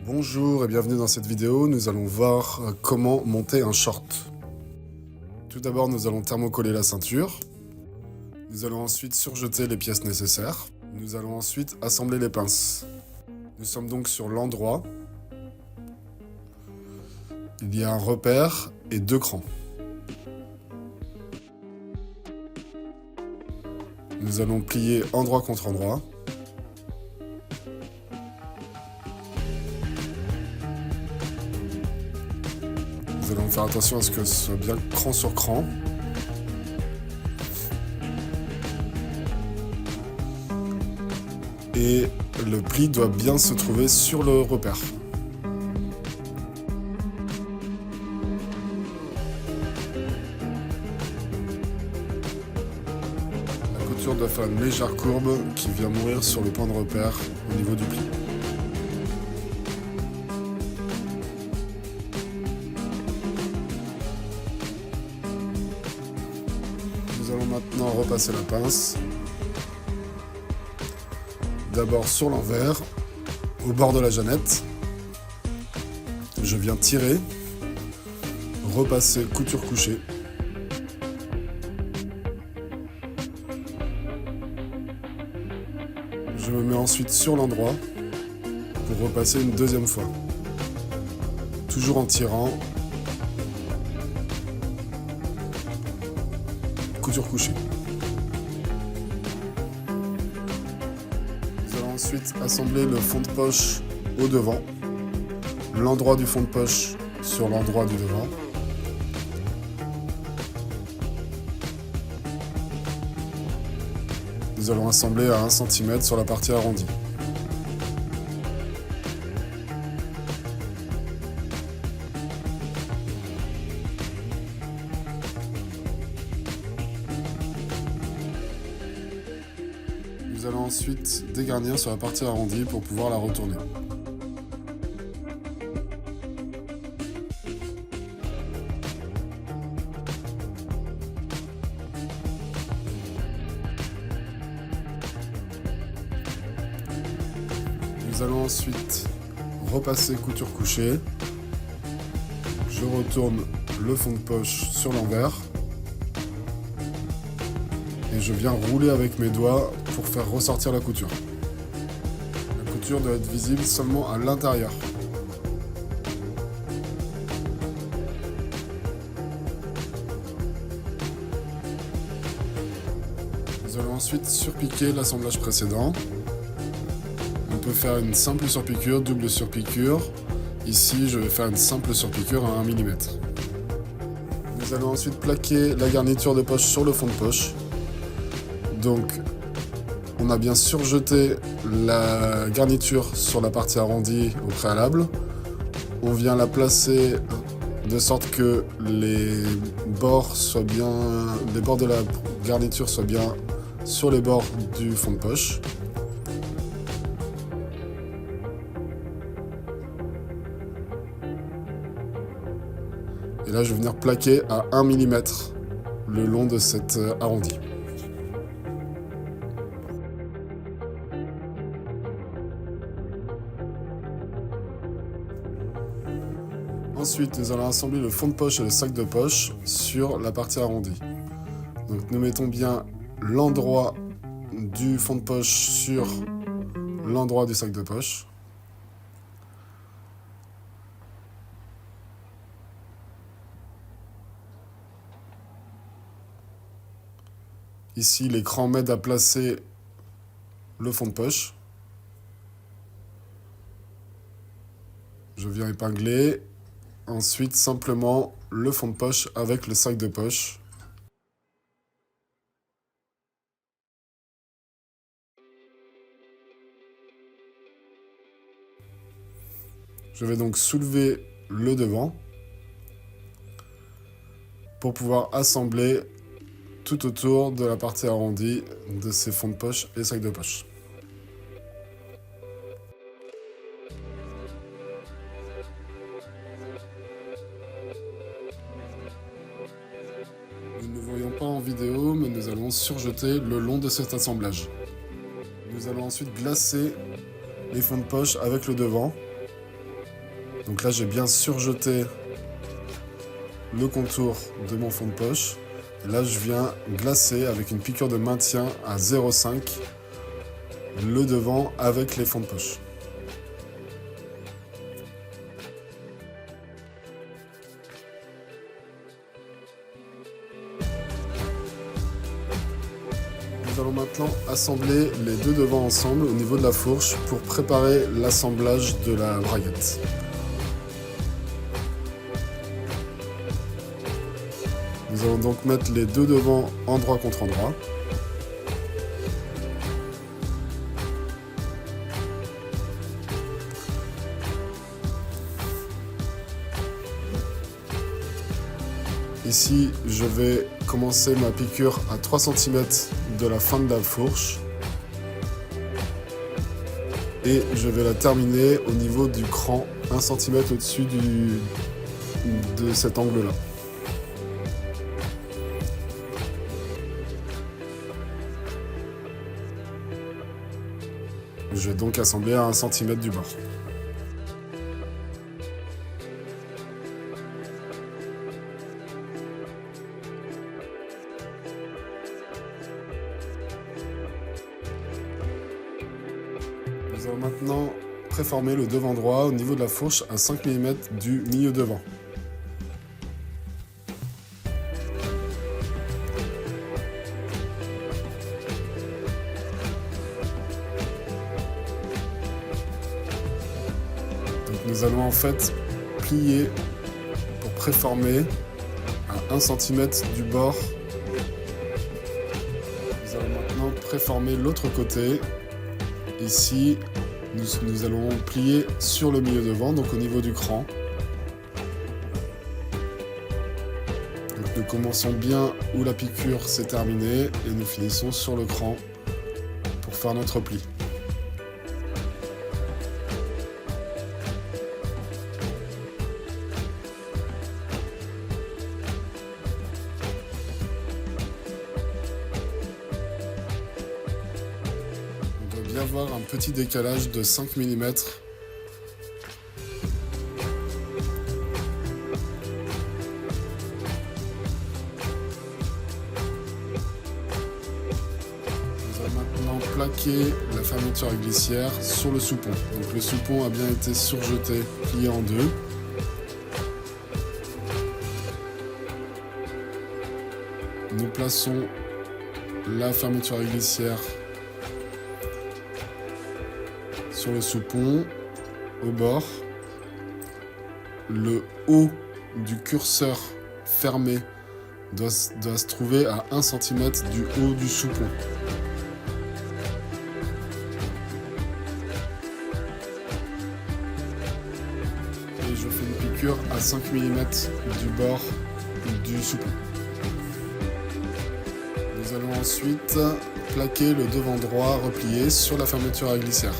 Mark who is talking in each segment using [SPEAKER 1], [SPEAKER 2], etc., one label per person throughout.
[SPEAKER 1] Bonjour et bienvenue dans cette vidéo, nous allons voir comment monter un short. Tout d'abord nous allons thermocoller la ceinture, nous allons ensuite surjeter les pièces nécessaires, nous allons ensuite assembler les pinces. Nous sommes donc sur l'endroit, il y a un repère et 2 crans. Nous allons plier endroit contre endroit. Nous allons faire attention à ce que ce soit bien cran sur cran. Et le pli doit bien se trouver sur le repère. La couture doit faire une légère courbe qui vient mourir sur le point de repère au niveau du pli. Nous allons maintenant repasser la pince. D'abord sur l'envers, au bord de la jeannette. Je viens tirer, repasser couture couchée. Je me mets ensuite sur l'endroit pour repasser une deuxième fois. Toujours en tirant. Couture couchée. Nous allons ensuite assembler le fond de poche au devant, l'endroit du fond de poche sur l'endroit du devant. Nous allons assembler à 1 cm sur la partie arrondie. Nous allons ensuite dégarnir sur la partie arrondie pour pouvoir la retourner. Nous allons ensuite repasser couture couchée. Je retourne le fond de poche sur l'envers. Et je viens rouler avec mes doigts pour faire ressortir la couture. La couture doit être visible seulement à l'intérieur. Nous allons ensuite surpiquer l'assemblage précédent. On peut faire une simple surpiqûre, double surpiqûre. Ici, je vais faire une simple surpiqûre à 1 mm. Nous allons ensuite plaquer la garniture de poche sur le fond de poche. Donc, on a bien surjeté la garniture sur la partie arrondie au préalable. On vient la placer de sorte que les bords de la garniture soient bien sur les bords du fond de poche. Et là, je vais venir plaquer à 1 mm le long de cette arrondie. Ensuite, nous allons assembler le fond de poche et le sac de poche sur la partie arrondie. Donc, nous mettons bien l'endroit du fond de poche sur l'endroit du sac de poche. Ici, l'écran m'aide à placer le fond de poche. Je viens épingler. Ensuite, simplement le fond de poche avec le sac de poche. Je vais donc soulever le devant pour pouvoir assembler tout autour de la partie arrondie de ces fonds de poche et sacs de poche. Nous ne le voyons pas en vidéo, mais nous allons surjeter le long de cet assemblage. Nous allons ensuite glacer les fonds de poche avec le devant Donc là, j'ai bien surjeté le contour de mon fond de poche. Et là, je viens glacer avec une piqûre de maintien à 0,5 le devant avec les fonds de poche. Nous allons maintenant assembler les deux devants ensemble au niveau de la fourche pour préparer l'assemblage de la braguette. Nous allons donc mettre les deux devants endroit contre endroit. Ici, je vais commencer ma piqûre à 3 cm de la fin de la fourche. Et je vais la terminer au niveau du cran, 1 cm au-dessus de cet angle-là. Je vais donc assembler à 1 cm du bord. Nous allons maintenant préformer le devant droit au niveau de la fourche à 5 mm du milieu devant. Donc nous allons en fait plier pour préformer à 1 cm du bord. Nous allons maintenant préformer l'autre côté. Ici, nous allons plier sur le milieu devant, donc au niveau du cran. Donc nous commençons bien où la piqûre s'est terminée et nous finissons sur le cran pour faire notre pli. Il va y avoir un petit décalage de 5 mm. Nous allons maintenant plaquer la fermeture à glissière sur le soupon. Donc le soupon a bien été surjeté, plié en deux. Nous plaçons la fermeture à glissière sur le soupon, au bord. Le haut du curseur fermé doit se trouver à 1 cm du haut du soupon. Et je fais une piqûre à 5 mm du bord du soupon. Nous allons ensuite plaquer le devant droit replié sur la fermeture à glissière.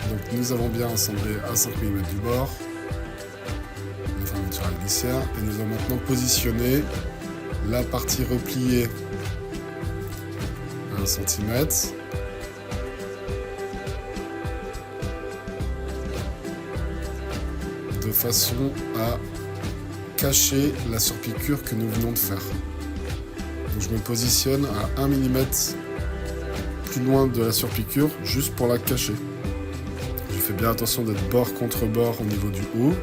[SPEAKER 1] Donc nous avons bien assemblé à 5 mm du bord la fermeture à glissière et nous allons maintenant positionner la partie repliée à 1 cm. De façon à cacher la surpiqûre que nous venons de faire. Donc je me positionne à 1 mm plus loin de la surpiqûre juste pour la cacher. Je fais bien attention d'être bord contre bord au niveau du haut.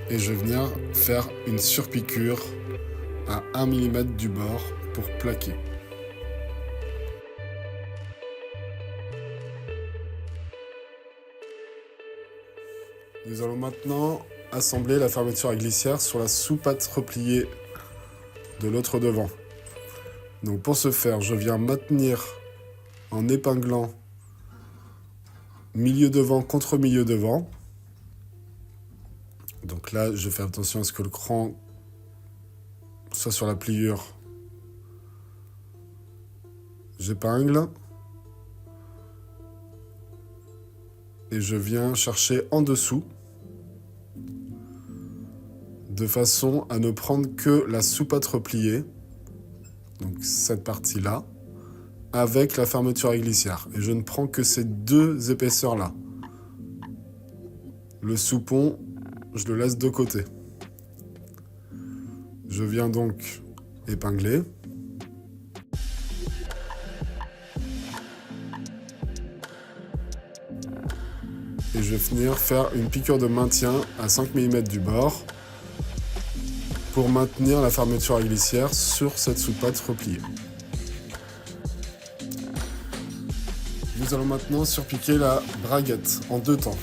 [SPEAKER 1] Et je vais venir faire une surpiqûre à 1 mm du bord pour plaquer. Nous allons maintenant assembler la fermeture à glissière sur la sous-patte repliée de l'autre devant. Donc pour ce faire, je viens maintenir en épinglant milieu devant contre milieu devant. Donc là, je fais attention à ce que le cran soit sur la pliure. J'épingle. Et je viens chercher en dessous, de façon à ne prendre que la sous-patte repliée, donc cette partie-là, avec la fermeture à glissière. Et je ne prends que ces deux épaisseurs-là. Le soupon, je le laisse de côté. Je viens donc épingler. Et je vais venir faire une piqûre de maintien à 5 mm du bord pour maintenir la fermeture à glissière sur cette sous-patte repliée. Nous allons maintenant surpiquer la braguette en deux temps.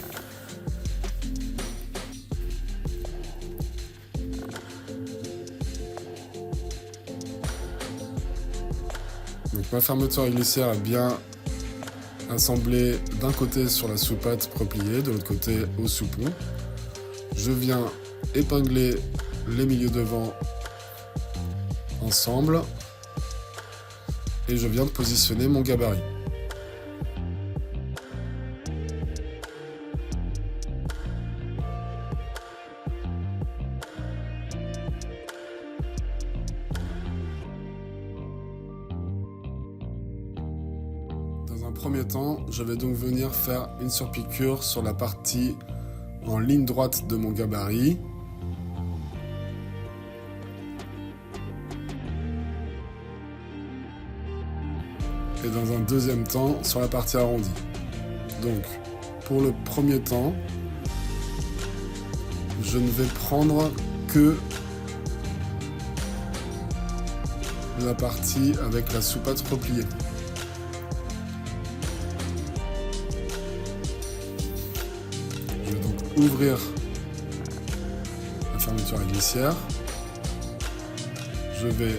[SPEAKER 1] Donc ma fermeture à glissière est bien assemblée d'un côté sur la sous-patte repliée, de l'autre côté au soupon. Je viens épingler les milieux devant ensemble et je viens de positionner mon gabarit. Dans un premier temps, je vais donc venir faire une surpiqûre sur la partie en ligne droite de mon gabarit. Et dans un deuxième temps, sur la partie arrondie. Donc, pour le premier temps, je ne vais prendre que la partie avec la sous-patte repliée. Je vais donc ouvrir la fermeture à glissière. Je vais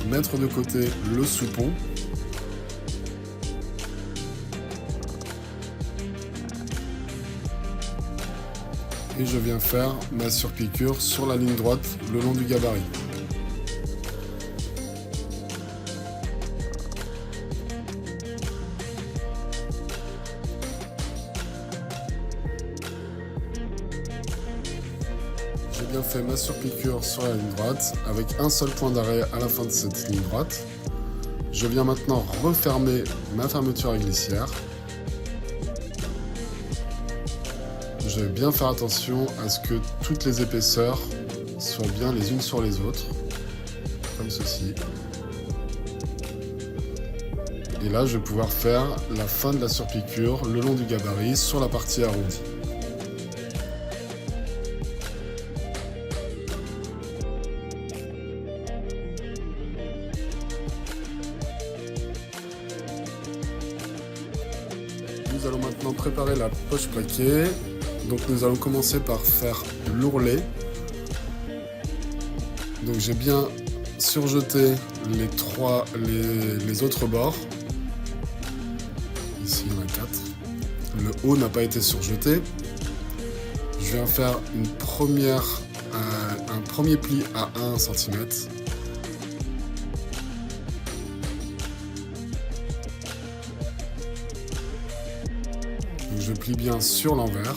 [SPEAKER 1] mettre de côté le soupon. Et je viens faire ma surpiqûre sur la ligne droite le long du gabarit. J'ai bien fait ma surpiqûre sur la ligne droite avec un seul point d'arrêt à la fin de cette ligne droite. Je viens maintenant refermer ma fermeture à glissière. Je vais bien faire attention à ce que toutes les épaisseurs soient bien les unes sur les autres, comme ceci. Et là, je vais pouvoir faire la fin de la surpiqûre le long du gabarit sur la partie arrondie. Nous allons maintenant préparer la poche plaquée. Donc nous allons commencer par faire l'ourlet. Donc j'ai bien surjeté les autres bords. Ici il y en a 4. Le haut n'a pas été surjeté. Je viens faire un premier pli à 1 cm. Donc je plie bien sur l'envers.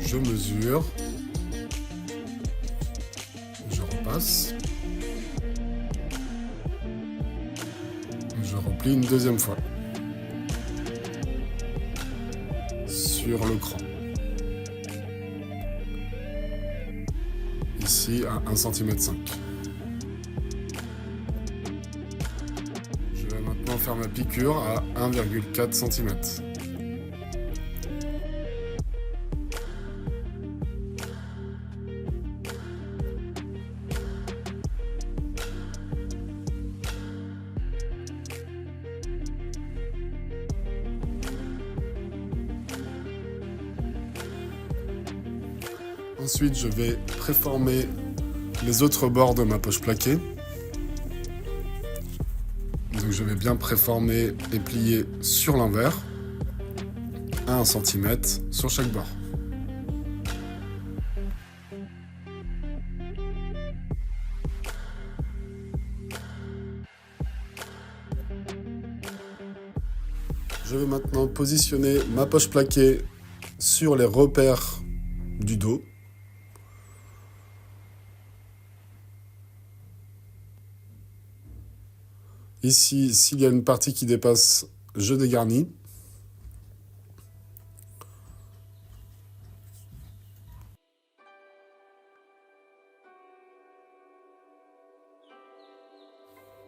[SPEAKER 1] Je mesure, je repasse, je replie une deuxième fois sur le cran, ici à 1,5 cm. Je vais maintenant faire ma piqûre à 1,4 cm. Ensuite, je vais préformer les autres bords de ma poche plaquée. Donc je vais bien préformer et plier sur l'envers à 1 cm sur chaque bord. Je vais maintenant positionner ma poche plaquée sur les repères du dos. Ici, s'il y a une partie qui dépasse, je dégarnis.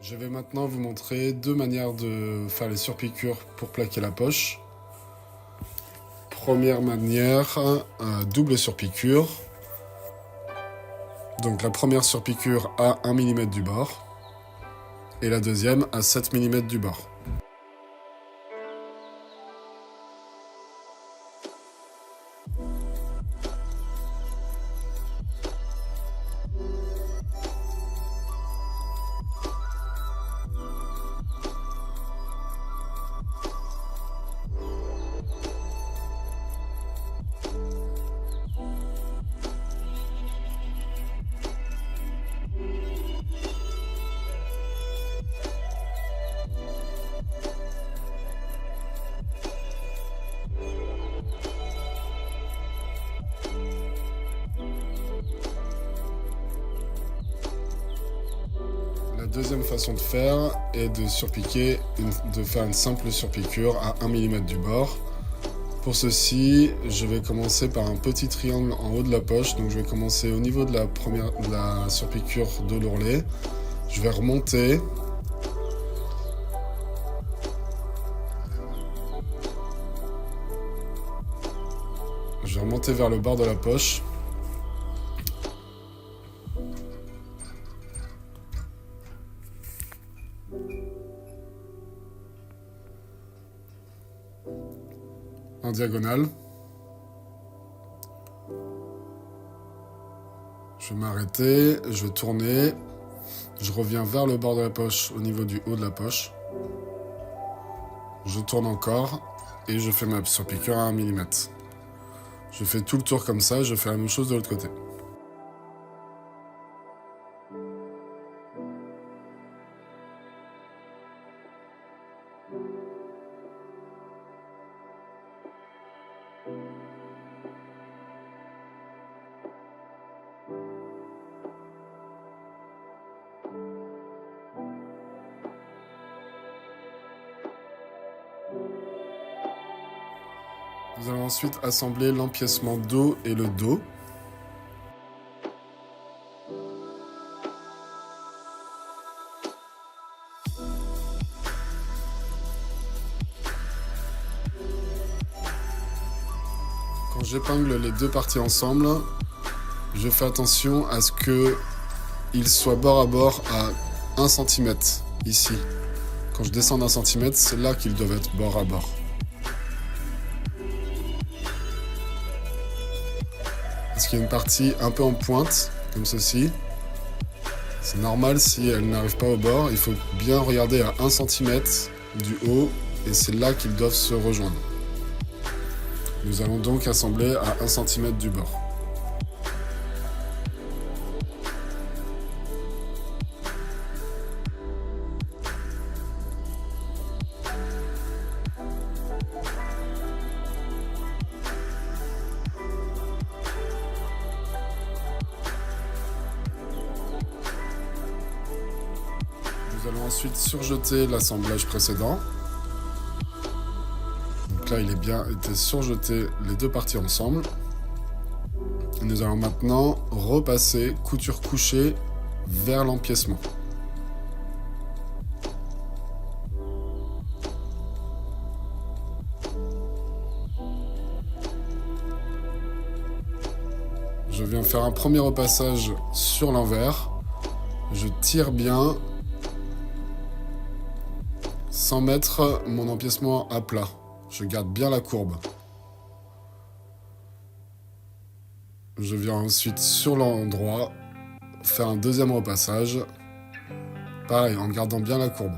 [SPEAKER 1] Je vais maintenant vous montrer deux manières de faire les surpiqûres pour plaquer la poche. Première manière, double surpiqûre. Donc la première surpiqûre à 1 mm du bord et la deuxième à 7 mm du bord. La deuxième façon de faire est de surpiquer, de faire une simple surpiqûre à 1 mm du bord. Pour ceci, je vais commencer par un petit triangle en haut de la poche. Donc je vais commencer au niveau de la surpiqûre de l'ourlet. Je vais remonter. Je vais remonter vers le bord de la poche. En diagonale. Je vais m'arrêter, je vais tourner. Je reviens vers le bord de la poche au niveau du haut de la poche. Je tourne encore et je fais ma surpiqûre à 1 mm. Je fais tout le tour comme ça et je fais la même chose de l'autre côté. Nous allons ensuite assembler l'empiècement dos et le dos. Quand j'épingle les deux parties ensemble, je fais attention à ce qu'ils soient bord à bord à 1 cm ici. Quand je descends d'1 cm, c'est là qu'ils doivent être bord à bord. Parce qu'il y a une partie un peu en pointe, comme ceci. C'est normal si elle n'arrive pas au bord. Il faut bien regarder à 1 cm du haut et c'est là qu'ils doivent se rejoindre. Nous allons donc assembler à 1 cm du bord. Nous allons ensuite surjeter l'assemblage précédent. Donc là, il est bien été surjeté les deux parties ensemble. Et nous allons maintenant repasser couture couchée vers l'empiècement. Je viens faire un premier repassage sur l'envers. Je tire bien sans mettre mon empiècement à plat. Je garde bien la courbe. Je viens ensuite sur l'endroit faire un deuxième repassage. Pareil, en gardant bien la courbe.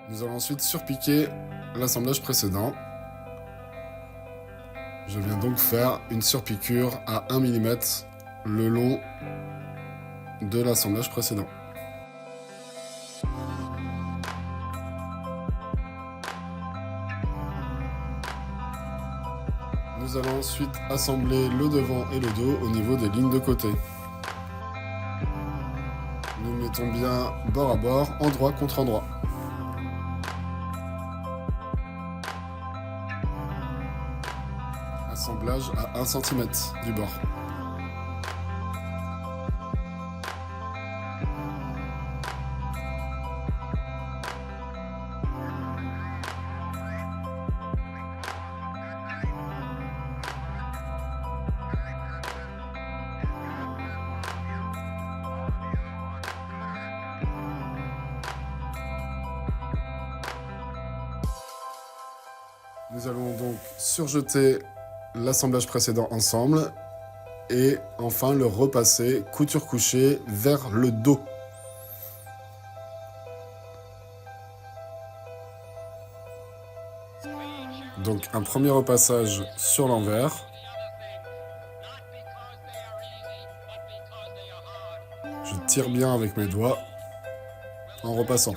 [SPEAKER 1] Nous allons ensuite surpiquer l'assemblage précédent. Je viens donc faire une surpiqûre à 1 mm le long de l'assemblage précédent. Nous allons ensuite assembler le devant et le dos au niveau des lignes de côté. Nous mettons bien bord à bord, endroit contre endroit. Assemblage à 1 cm du bord. Nous allons donc surjeter l'assemblage précédent ensemble et enfin le repasser couture couchée vers le dos. Donc un premier repassage sur l'envers. Je tire bien avec mes doigts en repassant.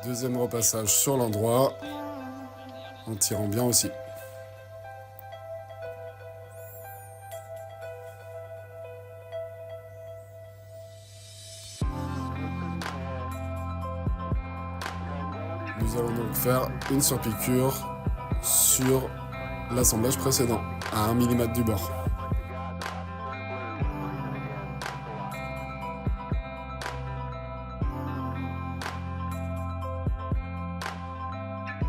[SPEAKER 1] Deuxième repassage sur l'endroit, en tirant bien aussi. Nous allons donc faire une surpiqûre sur l'assemblage précédent, à 1 mm du bord.